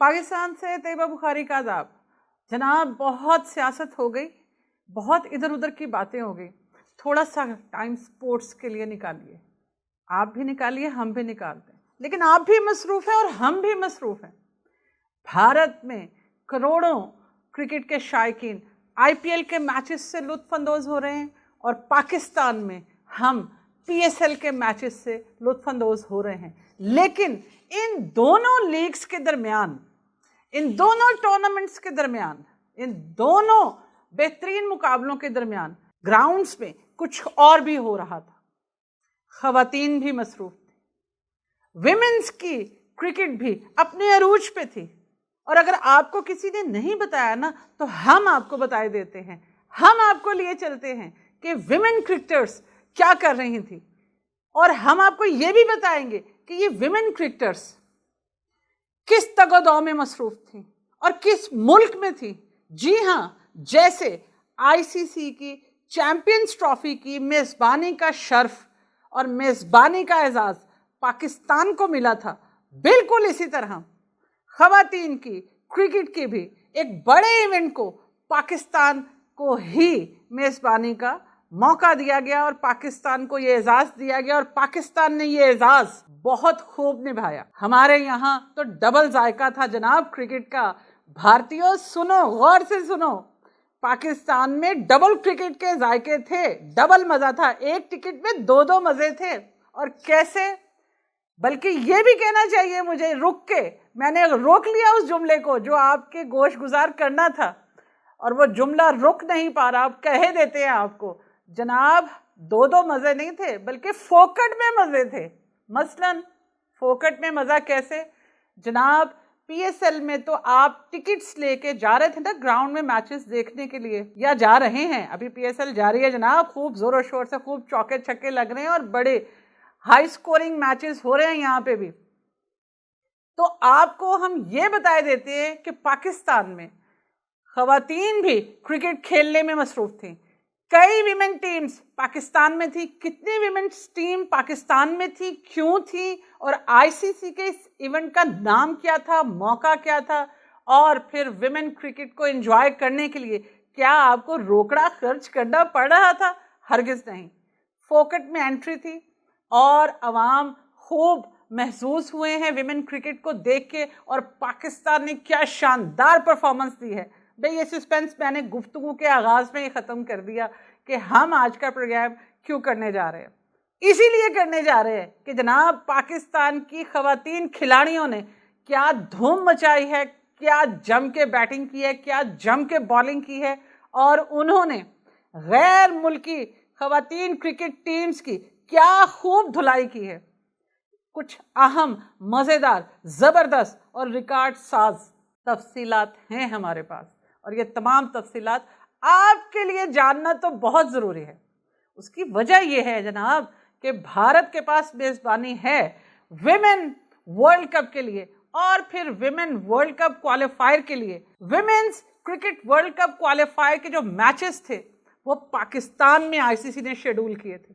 पाकिस्तान से तैयबा बुखारी का आदाब। जनाब, बहुत सियासत हो गई, बहुत इधर उधर की बातें हो गई। थोड़ा सा टाइम स्पोर्ट्स के लिए निकालिए। आप भी निकालिए, हम भी निकालते हैं, लेकिन आप भी मसरूफ़ हैं और हम भी मसरूफ़ हैं। भारत में करोड़ों क्रिकेट के शायकीन आईपीएल के मैचेस से लुत्फ़अंदोज़ हो रहे हैं और पाकिस्तान में हम पीएसएल के मैचेस से लुत्फ़अंदोज़ हो रहे हैं। लेकिन इन दोनों लीग्स के दरमियान, इन दोनों टूर्नामेंट्स के दरमियान, इन दोनों बेहतरीन मुकाबलों के दरमियान ग्राउंड्स में कुछ और भी हो रहा था। ख़वातीन भी मसरूफ़ थी, विमेंस की क्रिकेट भी अपने अरूज पे थी। और अगर आपको किसी ने नहीं बताया ना, तो हम आपको बताए देते हैं, हम आपको लिए चलते हैं कि विमेन क्रिकेटर्स क्या कर रही थी। और हम आपको ये भी बताएंगे कि ये विमेन क्रिकेटर्स किस तगोदौ में मसरूफ़ थी और किस मुल्क में थी। जी हाँ, जैसे आईसीसी की चैंपियंस ट्रॉफी की मेज़बानी का शर्फ और मेज़बानी का एजाज़ पाकिस्तान को मिला था, बिल्कुल इसी तरह ख़वातीन की क्रिकेट की भी एक बड़े इवेंट को पाकिस्तान को ही मेज़बानी का मौका दिया गया और पाकिस्तान को ये एजाज़ दिया गया और पाकिस्तान ने ये एजाज़ बहुत खूब निभाया। हमारे यहाँ तो डबल जायका था जनाब क्रिकेट का। भारतीयों सुनो, गौर से सुनो, पाकिस्तान में डबल क्रिकेट के जायके थे, डबल मज़ा था। एक टिकट में दो दो मज़े थे। और कैसे, बल्कि ये भी कहना चाहिए मुझे, रुक के मैंने रोक लिया उस जुमले को जो आपके गोश गुजार करना था, और वो जुमला रुक नहीं पा रहा। आप कहे देते हैं आपको जनाब, दो दो मज़े नहीं थे, बल्कि फोकट में मज़े थे। मसलन फोकट में मज़ा कैसे जनाब, पीएसएल में तो आप टिकट्स लेके जा रहे थे ना ग्राउंड में मैचेस देखने के लिए, या जा रहे हैं, अभी पीएसएल जारी है जनाब, खूब ज़ोरों शोर से खूब चौके छक्के लग रहे हैं और बड़े हाई स्कोरिंग मैचेस हो रहे हैं यहाँ पे भी। तो आपको हम ये बताए देते हैं कि पाकिस्तान में ख़वातीन भी क्रिकेट खेलने में मसरूफ़ थी। कई विमेन टीम्स पाकिस्तान में थी। कितनी विमेन्स टीम पाकिस्तान में थी, क्यों थी, और आईसीसी के इस इवेंट का नाम क्या था, मौका क्या था, और फिर विमेन क्रिकेट को एंजॉय करने के लिए क्या आपको रोकड़ा खर्च करना पड़ रहा था? हरगिज़ नहीं। फोकट में एंट्री थी और अवाम खूब महसूस हुए हैं विमेन क्रिकेट को देख के, और पाकिस्तान ने क्या शानदार परफॉर्मेंस दी है। भाई, ये सस्पेंस मैंने गुफ्तगू के आगाज़ में ही ख़त्म कर दिया कि हम आज का प्रोग्राम क्यों करने जा रहे हैं। इसीलिए करने जा रहे हैं कि जनाब पाकिस्तान की ख़वातीन खिलाड़ियों ने क्या धूम मचाई है, क्या जम के बैटिंग की है, क्या जम के बॉलिंग की है, और उन्होंने गैर मुल्की ख़वातीन क्रिकेट टीम्स की क्या खूब धुलाई की है। कुछ अहम, मज़ेदार, ज़बरदस्त और रिकॉर्ड साज तफसीलात हैं हमारे पास, और ये तमाम तफसीलात आपके लिए जानना तो बहुत ज़रूरी है। उसकी वजह यह है जनाब कि भारत के पास मेज़बानी है विमेन वर्ल्ड कप के लिए, और फिर विमेन वर्ल्ड कप क्वालिफायर के लिए। Women's cricket world cup qualifier के जो मैचेस थे वो पाकिस्तान में आईसीसी ने शेड्यूल किए थे,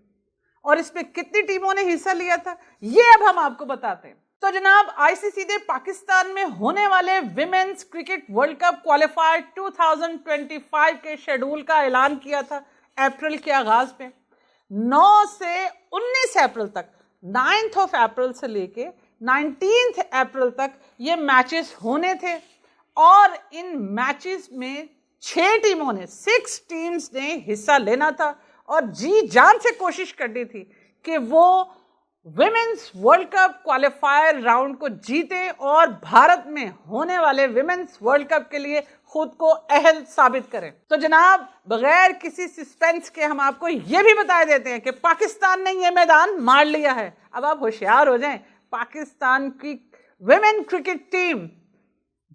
और इसमें कितनी टीमों ने हिस्सा लिया था ये अब हम आपको बताते हैं। तो जनाब, आईसीसी ने पाकिस्तान में होने वाले women's cricket world cup qualifier 2025 के शेड्यूल का ऐलान किया था अप्रैल के आगाज में। 9 से 19 अप्रैल तक, 9th of अप्रैल से लेके 19th अप्रैल तक ये मैचेस होने थे, और इन मैचेस में 6 टीमों ने, 6 टीम्स ने हिस्सा लेना था और जी जान से कोशिश करनी थी कि वो women's world cup qualifier round को जीते और भारत में होने वाले विमेन्स वर्ल्ड कप के लिए खुद को अहल साबित करें। तो जनाब, बगैर किसी सस्पेंस के हम आपको ये भी बता देते हैं कि पाकिस्तान ने ये मैदान मार लिया है। अब आप होशियार हो जाएं, पाकिस्तान की विमेन क्रिकेट टीम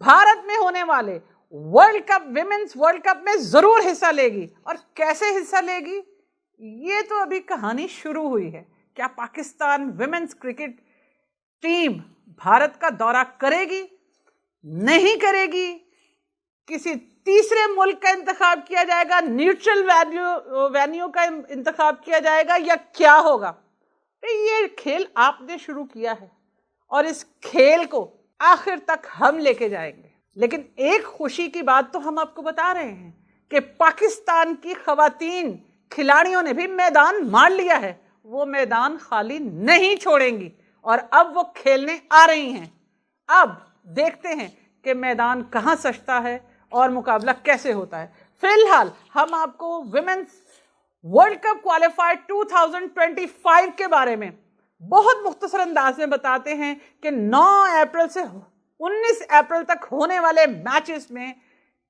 भारत में होने वाले world cup, women's world cup में ज़रूर हिस्सा लेगी। और कैसे हिस्सा लेगी, ये तो अभी कहानी शुरू हुई है। क्या Pakistan women's cricket team Bharat का दौरा करेगी, नहीं करेगी, किसी तीसरे मुल्क का इंतखाब किया जाएगा, न्यूट्रल वेन्यू का इंतखाब किया जाएगा, या क्या होगा? तो ये खेल आपने शुरू किया है और इस खेल को आखिर तक हम लेके जाएंगे। लेकिन एक खुशी की बात तो हम आपको बता रहे हैं कि पाकिस्तान की खवातीन खिलाड़ियों ने भी मैदान मार लिया है। वो मैदान खाली नहीं छोड़ेंगी और अब वो खेलने आ रही हैं। अब देखते हैं कि मैदान कहाँ सजता है और मुकाबला कैसे होता है। फिलहाल हम आपको विमेंस वर्ल्ड कप क्वालिफायर 2025 के बारे में बहुत मुख्तसर अंदाज में बताते हैं कि 9 अप्रैल से 19 अप्रैल तक होने वाले मैचेस में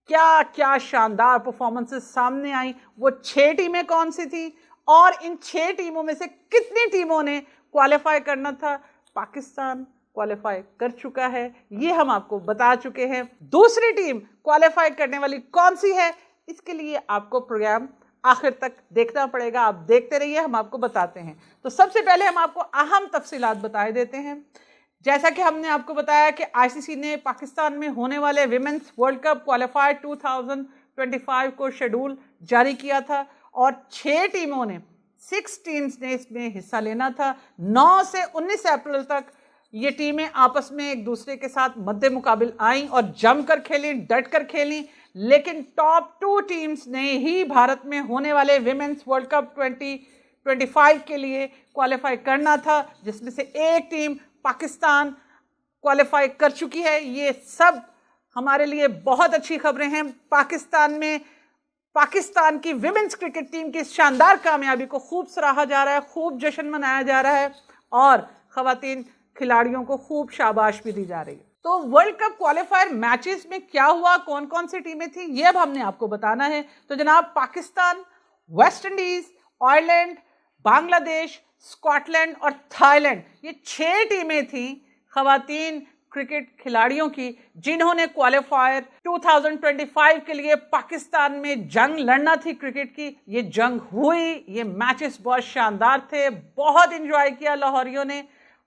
क्या क्या शानदार परफॉर्मेंसेस सामने आई, वो 6 टीमें कौन सी थी और इन 6 टीमों में से कितनी टीमों ने क्वालिफाई करना था। पाकिस्तान क्वालिफाई कर चुका है, ये हम आपको बता चुके हैं। दूसरी टीम क्वालिफाई करने वाली कौन सी है, इसके लिए आपको प्रोग्राम आखिर तक देखना पड़ेगा। आप देखते रहिए, हम आपको बताते हैं। तो सबसे पहले हम आपको अहम तफसीलात बता देते हैं। जैसा कि हमने आपको बताया कि आईसीसी ने पाकिस्तान में होने वाले विमेंस वर्ल्ड कप क्वालिफायर 2025 को शेड्यूल जारी किया था और 6 टीमों ने 6 टीम्स ने इसमें हिस्सा लेना था। 9 से 19 अप्रैल तक ये टीमें आपस में एक दूसरे के साथ मद्दे मुकाबिल आईं और जमकर खेली, डट कर खेली। लेकिन टॉप 2 टीम्स ने ही भारत में होने वाले विमेंस वर्ल्ड कप 2025 के लिए क्वालिफाई करना था, जिसमें से एक टीम पाकिस्तान क्वालिफाई कर चुकी है। ये सब हमारे लिए बहुत अच्छी खबरें हैं। पाकिस्तान की विमेंस क्रिकेट टीम की शानदार कामयाबी को खूब सराहा जा रहा है, खूब जश्न मनाया जा रहा है और खवातीन खिलाड़ियों को खूब शाबाश भी दी जा रही है। तो वर्ल्ड कप क्वालिफायर मैचेस में क्या हुआ, कौन कौन सी टीमें थी, ये अब हमने आपको बताना है। तो जनाब, Pakistan, West Indies, Ireland, Bangladesh, Scotland और थाईलैंड, ये 6 टीमें थी खवातीन क्रिकेट खिलाड़ियों की जिन्होंने क्वालिफायर 2025 के लिए पाकिस्तान में जंग लड़ना थी क्रिकेट की। ये जंग हुई, ये मैचेस बहुत शानदार थे, बहुत एंजॉय किया लाहौरियों ने,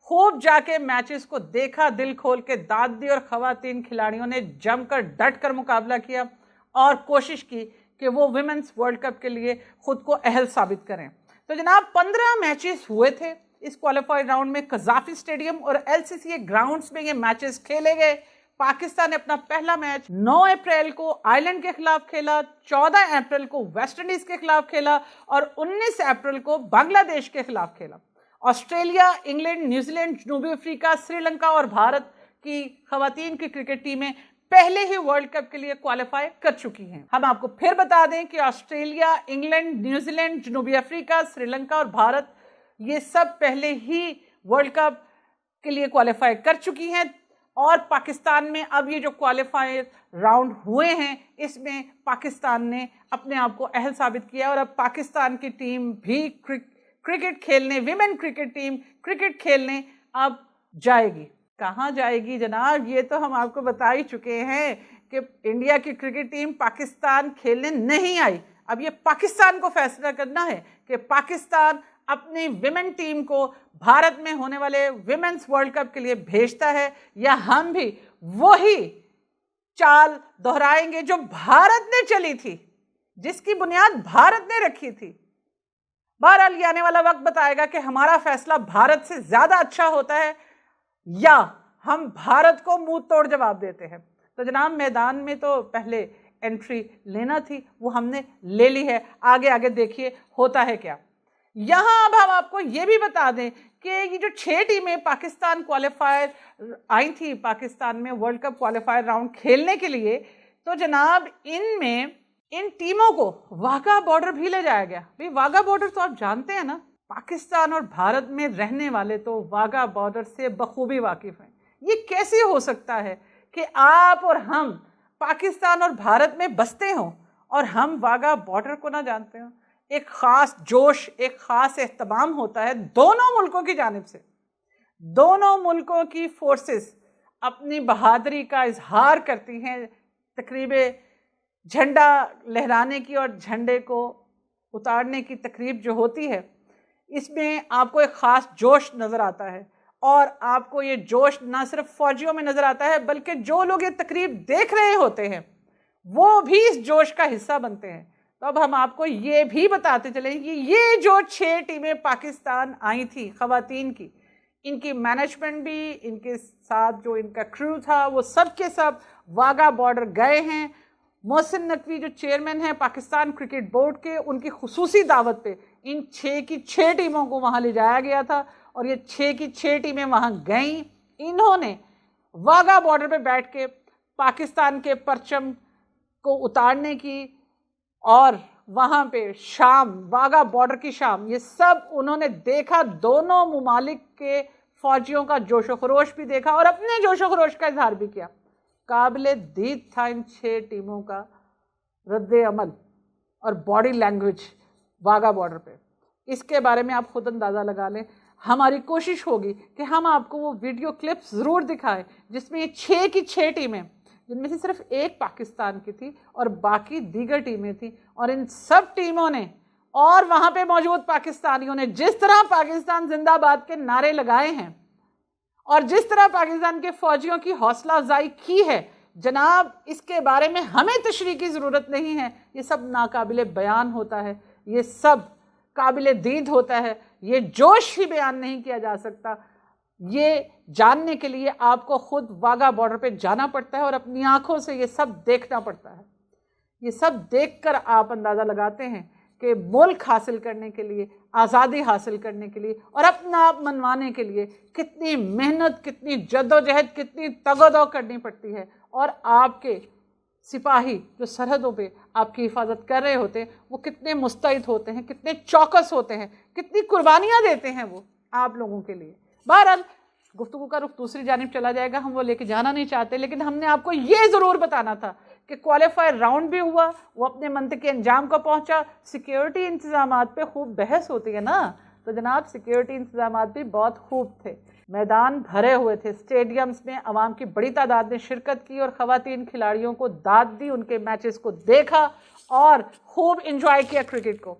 खूब जाके मैचेस को देखा, दिल खोल के दाद दी और खवातीन खिलाड़ियों ने जमकर डट कर मुकाबला किया और कोशिश की कि वो विमेंस वर्ल्ड कप के लिए खुद को अहल साबित करें। तो जनाब, 15 मैचेस हुए थे इस क्वालिफाइड राउंड में। कजाफी स्टेडियम और एलसीसीए ग्राउंड्स में ये मैचेस खेले गए। पाकिस्तान ने अपना पहला मैच 9 अप्रैल को आयरलैंड के खिलाफ खेला, 14 अप्रैल को वेस्ट इंडीज के खिलाफ खेला और 19 अप्रैल को बांग्लादेश के खिलाफ खेला। ऑस्ट्रेलिया, इंग्लैंड, न्यूजीलैंड, जनूबी अफ्रीका, श्रीलंका और भारत की खवातीन की क्रिकेट टीमें पहले ही वर्ल्ड कप के लिए क्वालिफाई कर चुकी हैं। हम आपको फिर बता दें कि ऑस्ट्रेलिया, इंग्लैंड, न्यूजीलैंड, जनूबी अफ्रीका, श्रीलंका और भारत ये सब पहले ही वर्ल्ड कप के लिए क्वालिफाई कर चुकी हैं और पाकिस्तान में अब ये जो क्वालिफायर राउंड हुए हैं इसमें पाकिस्तान ने अपने आप को अहल साबित किया और अब पाकिस्तान की टीम भी क्रिकेट खेलने, विमेन क्रिकेट टीम क्रिकेट खेलने अब जाएगी। कहाँ जाएगी जनाब, ये तो हम आपको बता ही चुके हैं कि इंडिया की क्रिकेट टीम पाकिस्तान खेलने नहीं आई। अब ये पाकिस्तान को फैसला करना है कि पाकिस्तान अपनी विमेन टीम को भारत में होने वाले विमेन्स वर्ल्ड कप के लिए भेजता है या हम भी वही चाल दोहराएंगे जो भारत ने चली थी, जिसकी बुनियाद भारत ने रखी थी। बहरहाल ये आने वाला वक्त बताएगा कि हमारा फैसला भारत से ज्यादा अच्छा होता है या हम भारत को मुंह तोड़ जवाब देते हैं। तो जनाब, मैदान में तो पहले एंट्री लेना थी, वो हमने ले ली है। आगे आगे देखिए होता है क्या। यहां अब हम आपको ये भी बता दें कि ये जो 6 टीमें पाकिस्तान क्वालिफायर आई थी पाकिस्तान में वर्ल्ड कप क्वालिफायर राउंड खेलने के लिए, तो जनाब इनमें इन टीमों को वाघा बॉर्डर भी ले जाया गया। भाई वाघा बॉर्डर तो आप जानते हैं ना, पाकिस्तान और भारत में रहने वाले तो वाघा बॉर्डर से बखूबी वाकिफ हैं। ये कैसे हो सकता है कि आप और हम पाकिस्तान और भारत में बसते हों और हम वाघा बॉर्डर को ना जानते हों। एक ख़ास जोश, एक ख़ास एहतमाम होता है दोनों मुल्कों की जानिब से। दोनों मुल्कों की फोर्सेस अपनी बहादुरी का इजहार करती हैं। तकरीबे झंडा लहराने की और झंडे को उतारने की तकरीब जो होती है, इसमें आपको एक ख़ास जोश नज़र आता है और आपको ये जोश ना सिर्फ फ़ौजियों में नज़र आता है बल्कि जो लोग ये तकरीब देख रहे होते हैं वो भी इस जोश का हिस्सा बनते हैं। तो अब हम आपको ये भी बताते चलें कि ये जो 6 टीमें पाकिस्तान आई थी खवातीन की, इनकी मैनेजमेंट भी, इनके साथ जो इनका क्रू था वो सब के सब वाघा बॉर्डर गए हैं। मोहसिन नकवी जो चेयरमैन हैं पाकिस्तान क्रिकेट बोर्ड के, उनकी खुसूसी दावत पे इन 6 की 6 टीमों को वहाँ ले जाया गया था और ये 6 की 6 टीमें वहाँ गईं। इन्होंने वाघा बॉर्डर पे बैठ के पाकिस्तान के परचम को उतारने की और वहाँ पे शाम, वाघा बॉर्डर की शाम, ये सब उन्होंने देखा। दोनों मुमालिक के फौजियों का जोशो खरोश भी देखा और अपने जोशो खरोश का इजहार भी किया। काबिले दीद था इन 6 टीमों का रद्द अमल और बॉडी लैंग्वेज वाघा बॉर्डर पे। इसके बारे में आप खुद अंदाज़ा लगा लें। हमारी कोशिश होगी कि हम आपको वो वीडियो क्लिप्स ज़रूर दिखाएं जिसमें ये 6 की 6 टीमें, जिनमें से सिर्फ एक पाकिस्तान की थी और बाकी दीगर टीमें थी, और इन सब टीमों ने और वहाँ पे मौजूद पाकिस्तानियों ने जिस तरह पाकिस्तान जिंदाबाद के नारे लगाए हैं और जिस तरह पाकिस्तान के फौजियों की हौसला अफजाई की है, जनाब इसके बारे में हमें तशरीह की ज़रूरत नहीं है। ये सब नाकाबिले बयान होता है, ये सब काबिले दीद होता है, ये जोश ही बयान नहीं किया जा सकता। ये जानने के लिए आपको खुद वाघा बॉर्डर पे जाना पड़ता है और अपनी आंखों से ये सब देखना पड़ता है। ये सब देखकर आप अंदाज़ा लगाते हैं कि मुल्क हासिल करने के लिए, आज़ादी हासिल करने के लिए और अपना आप मनवाने के लिए कितनी मेहनत, कितनी जद्दोजहद, कितनी तगदो करनी पड़ती है। और आपके सिपाही जो सरहदों पे आपकी हिफाजत कर रहे होते हैं वो कितने मुस्तैद होते हैं, कितने चौकस होते हैं, कितनी कुर्बानियाँ देते हैं वो आप लोगों के लिए। बहरहाल गुफ्तगू का रुख दूसरी जानिब चला जाएगा, हम वो लेके जाना नहीं चाहते, लेकिन हमने आपको ये ज़रूर बताना था कि क्वालिफायर राउंड भी हुआ, वो अपने मंतक़े अंजाम को पहुंचा। सिक्योरिटी इंतजामात पे खूब बहस होती है ना, तो जनाब सिक्योरिटी इंतजामात भी बहुत खूब थे। मैदान भरे हुए थे, स्टेडियम्स में अवाम की बड़ी तादाद ने शिरकत की और ख़वातीन खिलाड़ियों को दाद दी, उनके मैचेस को देखा और खूब इंजॉय किया क्रिकेट को।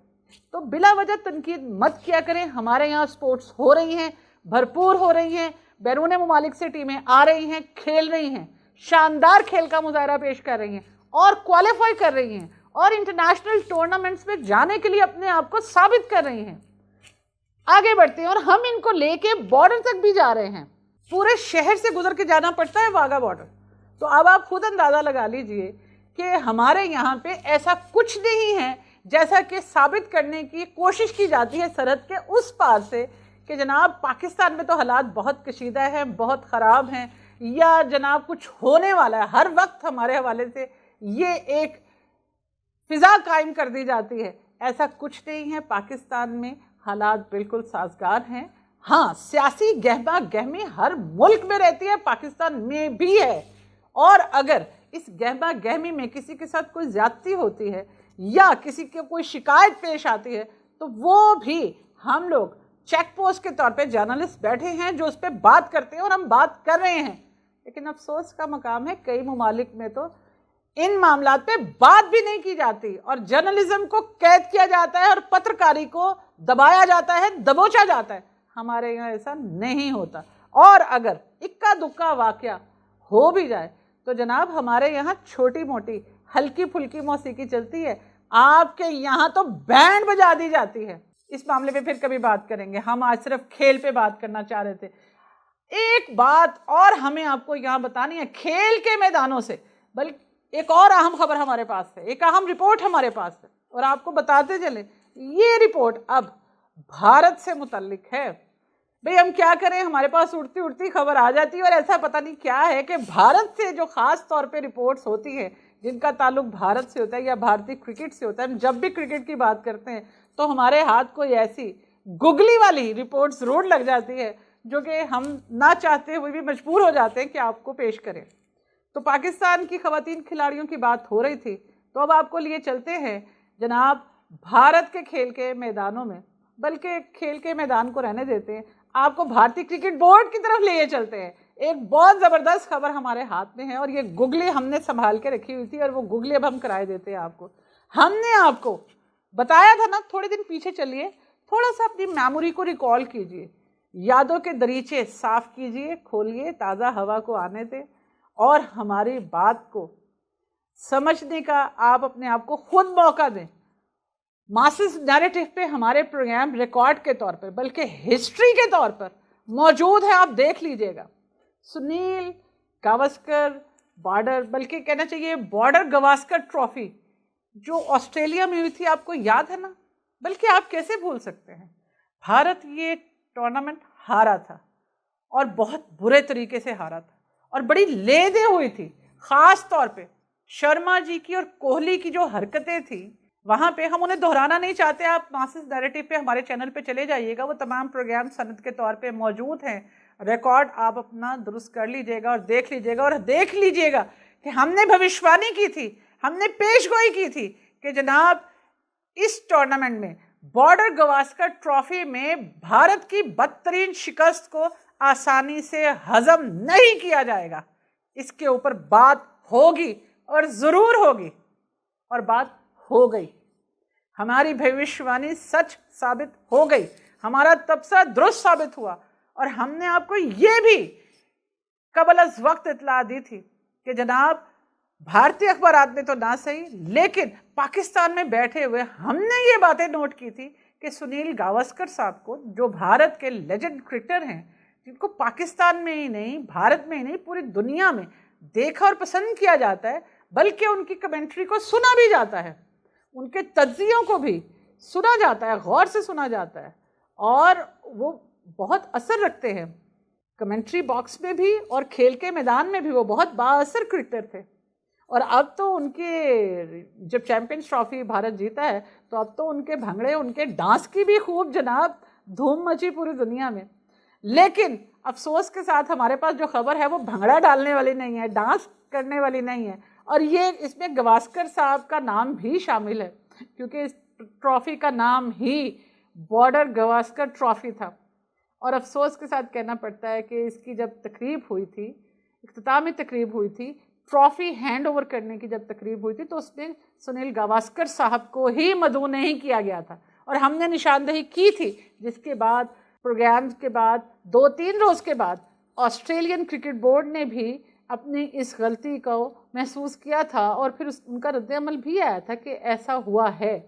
तो बिला वजह तनकीद मत किया करें। हमारे यहाँ स्पोर्ट्स हो रही हैं, भरपूर हो रही हैं, बैरून मुमालिक से टीमें आ रही हैं, खेल रही हैं, शानदार खेल का मुजाहरा पेश कर रही हैं और क्वालिफाई कर रही हैं और इंटरनेशनल टूर्नामेंट्स में जाने के लिए अपने आप को साबित कर रही हैं। आगे बढ़ते हैं और हम इनको लेके बॉर्डर तक भी जा रहे हैं। पूरे शहर से गुजर के जाना पड़ता है वाघा बॉर्डर। तो अब आप खुद अंदाज़ा लगा लीजिए कि हमारे यहाँ पे ऐसा कुछ नहीं है जैसा कि साबित करने की कोशिश की जाती है सरहद के उस पार से कि जनाब पाकिस्तान में तो हालात बहुत कशीदा हैं, बहुत ख़राब हैं, या जनाब कुछ होने वाला है। हर वक्त हमारे हवाले से ये एक फ़िज़ा कायम कर दी जाती है। ऐसा कुछ नहीं है, पाकिस्तान में हालात बिल्कुल साजगार हैं। हाँ, सियासी गहमा गहमी हर मुल्क में रहती है, पाकिस्तान में भी है, और अगर इस गहमा गहमी में किसी के साथ कोई ज़्यादती होती है या किसी की कोई शिकायत पेश आती है तो वो भी हम लोग चेक पोस्ट के तौर पे जर्नलिस्ट बैठे हैं जो उस पर बात करते हैं और हम बात कर रहे हैं। लेकिन अफसोस का मकाम है कई ममालिक में तो इन मामलात पे बात भी नहीं की जाती और जर्नलिज्म को कैद किया जाता है और पत्रकारी को दबाया जाता है, दबोचा जाता है। हमारे यहाँ ऐसा नहीं होता, और अगर इक्का दुक्का वाकया हो भी जाए तो जनाब हमारे यहाँ छोटी मोटी हल्की फुल्की मौसीकी चलती है, आपके यहाँ तो बैंड बजा दी जाती है। इस मामले पे फिर कभी बात करेंगे, हम आज सिर्फ खेल पे बात करना चाह रहे थे। एक बात और हमें आपको यहाँ बतानी है खेल के मैदानों से, बल्कि एक और अहम खबर हमारे पास है, एक अहम रिपोर्ट हमारे पास है और आपको बताते चले। ये रिपोर्ट अब भारत से मुतल्लिक है। भाई हम क्या करें, हमारे पास उड़ती उड़ती खबर आ जाती है और ऐसा पता नहीं क्या है कि भारत से जो ख़ास तौर पे रिपोर्ट्स होती हैं जिनका ताल्लुक भारत से होता है या भारतीय क्रिकेट से होता है, जब भी क्रिकेट की बात करते हैं तो हमारे हाथ कोई ऐसी गुगली वाली रिपोर्ट ज़रूर लग जाती है जो कि हम ना चाहते हुए भी मजबूर हो जाते हैं कि आपको पेश करें। तो पाकिस्तान की ख़वातीन खिलाड़ियों की बात हो रही थी, तो अब आपको लिए चलते हैं जनाब भारत के खेल के मैदानों में, बल्कि खेल के मैदान को रहने देते हैं, आपको भारतीय क्रिकेट बोर्ड की तरफ ले चलते हैं। एक बहुत ज़बरदस्त खबर हमारे हाथ में है और ये गुगली हमने संभाल के रखी हुई थी और वो गुगली अब हम कराए देते हैं आपको। हमने आपको बताया था ना, थोड़े दिन पीछे चलिए, थोड़ा सा अपनी मेमोरी को रिकॉल कीजिए, यादों के दरीचे साफ़ कीजिए, खोलिए, ताज़ा हवा को आने दें और हमारी बात को समझने का आप अपने आप को खुद मौका दें। मासिस नैरेटिव पे हमारे प्रोग्राम रिकॉर्ड के तौर पर बल्कि हिस्ट्री के तौर पर मौजूद है, आप देख लीजिएगा। सुनील गावस्कर बॉर्डर, बल्कि कहना चाहिए बॉर्डर गावस्कर ट्रॉफी जो ऑस्ट्रेलिया में हुई थी, आपको याद है ना? बल्कि आप कैसे भूल सकते हैं, भारत ये टूर्नामेंट हारा था और बहुत बुरे तरीके से हारा था और बड़ी लेदे हुई थी। खास तौर पे शर्मा जी की और कोहली की जो हरकतें थी वहाँ पे, हम उन्हें दोहराना नहीं चाहते। आप मासिस नैरेटिव पे हमारे चैनल पे चले जाइएगा, वो तमाम प्रोग्राम सनद के तौर पे मौजूद हैं, रिकॉर्ड आप अपना दुरुस्त कर लीजिएगा और देख लीजिएगा कि हमने भविष्यवाणी की थी, हमने पेशगोई की थी कि जनाब इस टूर्नामेंट में बॉर्डर गावस्कर ट्रॉफी में भारत की बदतरीन शिकस्त को आसानी से हजम नहीं किया जाएगा। इसके ऊपर बात होगी और ज़रूर होगी, और बात हो गई। हमारी भविष्यवाणी सच साबित हो गई, हमारा तबसरा दुरुस्त साबित हुआ, और हमने आपको ये भी कबल अज़ वक्त इत्तला दी थी कि जनाब भारतीय अखबारात ने तो ना सही, लेकिन पाकिस्तान में बैठे हुए हमने ये बातें नोट की थी कि सुनील गावस्कर साहब को, जो भारत के लेजेंड क्रिकेटर हैं, जिनको पाकिस्तान में ही नहीं, भारत में ही नहीं, पूरी दुनिया में देखा और पसंद किया जाता है, बल्कि उनकी कमेंट्री को सुना भी जाता है, उनके तज्जियों को भी सुना जाता है, गौर से सुना जाता है, और वो बहुत असर रखते हैं कमेंट्री बॉक्स में भी और खेल के मैदान में भी। वो बहुत बाअसर क्रिकेटर थे, और अब तो उनके जब चैंपियंस ट्रॉफी भारत जीता है तो अब तो उनके भंगड़े, उनके डांस की भी खूब जनाब धूम मची पूरी दुनिया में। लेकिन अफसोस के साथ हमारे पास जो खबर है वो भंगड़ा डालने वाली नहीं है, डांस करने वाली नहीं है, और ये इसमें गावस्कर साहब का नाम भी शामिल है, क्योंकि इस ट्रॉफी का नाम ही बॉर्डर गावस्कर ट्रॉफी था। और अफसोस के साथ कहना पड़ता है कि इसकी जब तकरीब हुई थी, इख्तितामी तकरीब हुई थी, ट्रॉफी हैंड ओवर करने की जब तकरीब हुई थी, तो उसमें सुनील गावस्कर साहब को ही मदऊ नहीं किया गया था, और हमने निशानदेही की थी, जिसके बाद प्रोग्राम के बाद 2-3 रोज़ के बाद ऑस्ट्रेलियन क्रिकेट बोर्ड ने भी अपनी इस गलती को महसूस किया था, और फिर उनका रद्द-ए-अमल भी आया था कि ऐसा हुआ है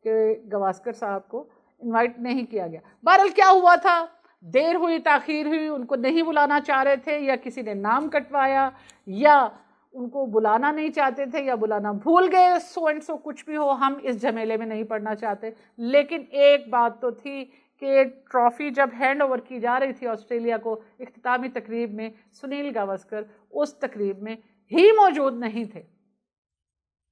कि गावस्कर साहब को इनवाइट नहीं किया गया। बहरहाल क्या हुआ था, देर हुई, ताख़ीर हुई, उनको नहीं बुलाना चाह रहे थे, या किसी ने नाम कटवाया, या उनको बुलाना नहीं चाहते थे, या बुलाना भूल गए, सो एंड सो कुछ भी हो, हम इस झमेले में नहीं पड़ना चाहते। लेकिन एक बात तो थी कि ट्रॉफ़ी जब हैंड ओवर की जा रही थी ऑस्ट्रेलिया को इख्तितामी तकरीब में, सुनील गावस्कर उस तकरीब में ही मौजूद नहीं थे।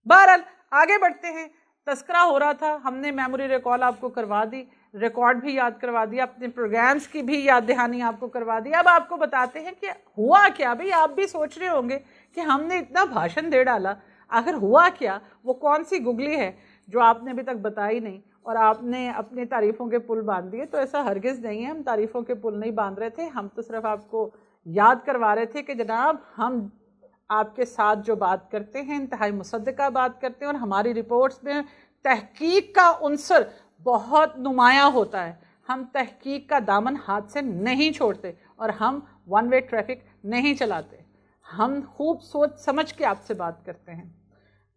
बहरहाल आगे बढ़ते हैं। तस्करा हो रहा था, हमने मेमोरी रिकॉल आपको करवा दी, रिकॉर्ड भी याद करवा दिया, अपने प्रोग्राम्स की भी याद दहानी आपको करवा दी। अब आपको बताते हैं कि हुआ क्या। भाई आप भी सोच रहे होंगे कि हमने इतना भाषण दे डाला, आखिर हुआ क्या, वो कौन सी गुगली है जो आपने अभी तक बताई नहीं, और आपने अपनी तारीफ़ों के पुल बांध दिए। तो ऐसा हरगिज़ नहीं है, हम तारीफ़ों के पुल नहीं बांध रहे थे, हम तो सिर्फ आपको याद करवा रहे थे कि जनाब हम आपके साथ जो बात करते हैं इंतहाई मुसद्दका बात करते हैं, और हमारी रिपोर्ट्स में तहकीक का उन्सर बहुत नुमाया होता है। हम तहकीक का दामन हाथ से नहीं छोड़ते, और हम वन वे ट्रैफिक नहीं चलाते, हम खूब सोच समझ के आपसे बात करते हैं।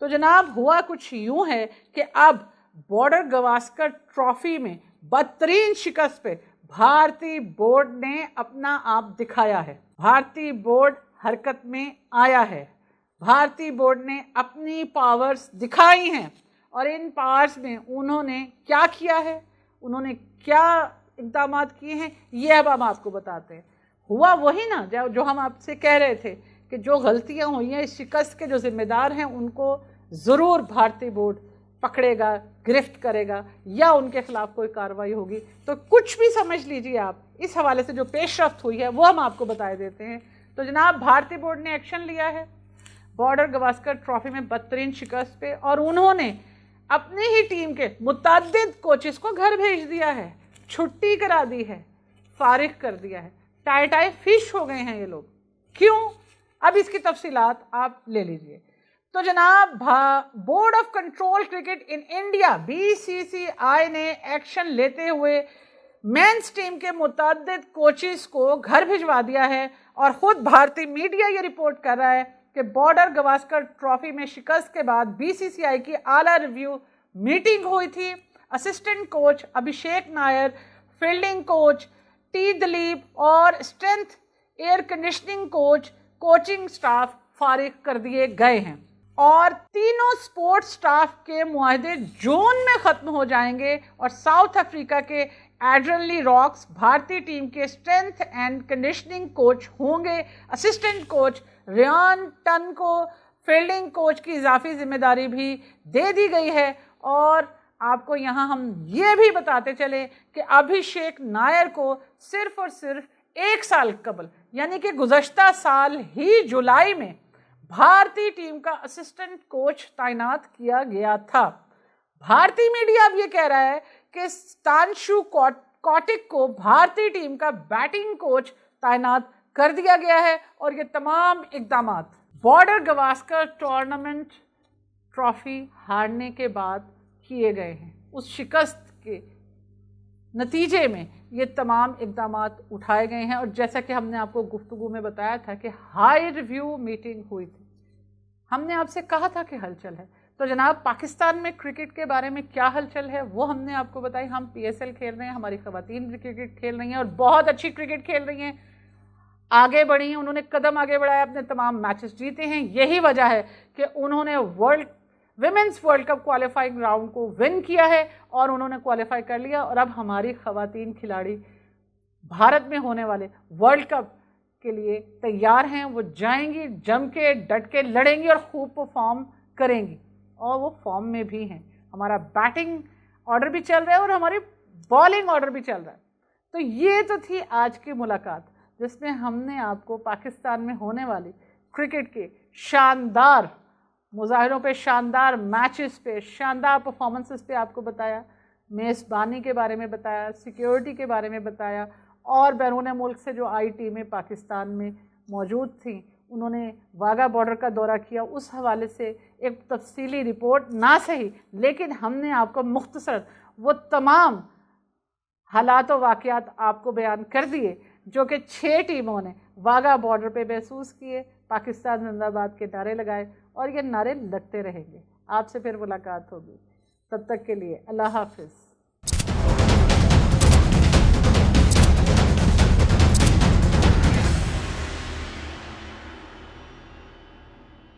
तो जनाब हुआ कुछ यूँ है कि अब बॉर्डर गावस्कर ट्रॉफी में बदतरीन शिकस्त पे भारतीय बोर्ड ने अपना आप दिखाया है, भारतीय बोर्ड हरकत में आया है, भारतीय बोर्ड ने अपनी पावर्स दिखाई हैं, और इन पावर्स में उन्होंने क्या किया है, उन्होंने क्या इक़दाम किए हैं, ये अब हम आपको बताते हैं। हुआ वही ना जो हम आपसे कह रहे थे कि जो गलतियां हुई हैं, इस शिकस्त के जो ज़िम्मेदार हैं उनको ज़रूर भारतीय बोर्ड पकड़ेगा, गिरफ्त करेगा, या उनके खिलाफ कोई कार्रवाई होगी। तो कुछ भी समझ लीजिए आप, इस हवाले से जो पेशरफ्त हुई है वो हम आपको बता देते हैं। तो जनाब भारतीय बोर्ड ने एक्शन लिया है बॉर्डर गावस्कर ट्रॉफी में बदतरीन शिकस्त पे, और उन्होंने अपनी ही टीम के मुतअद्दिद कोचेस को घर भेज दिया है, छुट्टी करा दी है, फारिग कर दिया है, टाई फिश हो गए हैं ये लोग। क्यों? अब इसकी तफसीलात आप ले लीजिए। तो जनाब board of control cricket in India BCCI ने एक्शन लेते हुए मेंस टीम के मुतअद्दिद कोचेस को घर भिजवा दिया है, और ख़ुद भारतीय मीडिया ये रिपोर्ट कर रहा है कि बॉर्डर गावस्कर ट्रॉफी में शिकस्त के बाद BCCI की आला रिव्यू मीटिंग हुई थी। Assistant coach Abhishek Nayar, fielding coach T Dilip और strength air conditioning coaching staff फारिग कर दिए गए हैं और तीनों स्पोर्ट्स स्टाफ के मुआहदे जून में ख़त्म हो जाएंगे और साउथ अफ्रीका के एड्रनली रॉक्स भारतीय टीम के स्ट्रेंथ एंड कंडीशनिंग कोच होंगे। असिस्टेंट कोच रियान टन को फील्डिंग कोच की इजाफी जिम्मेदारी भी दे दी गई है। और आपको यहाँ हम ये भी बताते चले कि अभिषेक नायर को सिर्फ और सिर्फ 1 साल कबल यानी कि गुज़श्ता साल ही जुलाई में भारतीय टीम का असिस्टेंट कोच तैनात किया गया था। भारतीय मीडिया अब ये कह रहा है कि स्टानशु कौटिक को भारतीय टीम का बैटिंग कोच तैनात कर दिया गया है और ये तमाम इकदाम बॉर्डर गवास्कर टूर्नामेंट ट्रॉफी हारने के बाद किए गए हैं। उस शिकस्त के नतीजे में ये तमाम इकदाम उठाए गए हैं और जैसा कि हमने आपको गुफ्तगू में बताया था कि हाई रिव्यू मीटिंग हुई थी, हमने आपसे कहा था कि हलचल है। तो जनाब पाकिस्तान में क्रिकेट के बारे में क्या हलचल है वो हमने आपको बताई। हम PSL खेल रहे हैं, हमारी ख़वातीन भी क्रिकेट खेल रही हैं और बहुत अच्छी क्रिकेट खेल रही हैं, आगे बढ़ी हैं, उन्होंने कदम आगे बढ़ाया, अपने तमाम मैचेस जीते हैं। यही वजह है कि उन्होंने women's world cup qualifying round को विन किया है और उन्होंने क्वालिफाई कर लिया और अब हमारी ख़वातीन खिलाड़ी भारत में होने वाले वर्ल्ड कप के लिए तैयार हैं। वो जाएंगी, जम के डट के लड़ेंगी और खूब परफॉर्म करेंगी और वो फॉर्म में भी हैं। हमारा बैटिंग ऑर्डर भी चल रहा है और हमारी बॉलिंग ऑर्डर भी चल रहा है। तो ये तो थी आज की मुलाकात जिसमें हमने आपको पाकिस्तान में होने वाली क्रिकेट के शानदार मुजाहिरों पे, शानदार मैचेस पे, शानदार परफॉर्मेंसेस पे आपको बताया, मेज़बानी के बारे में बताया, सिक्योरिटी के बारे में बताया और बैरून मुल्क से जो आई टीमें पाकिस्तान में मौजूद थीं उन्होंने वाघा बॉर्डर का दौरा किया, उस हवाले से एक तफसीली रिपोर्ट ना सही लेकिन हमने आपको मुख्तसर वो तमाम हालात व वाक़यात आपको बयान कर दिए जो कि 6 टीमों ने वाघा बॉर्डर पे महसूस किए, पाकिस्तान जिंदाबाद के नारे लगाए और ये नारे लगते रहेंगे। आपसे फिर मुलाकात होगी, तब तक के लिए अल्लाह हाफ़िज़।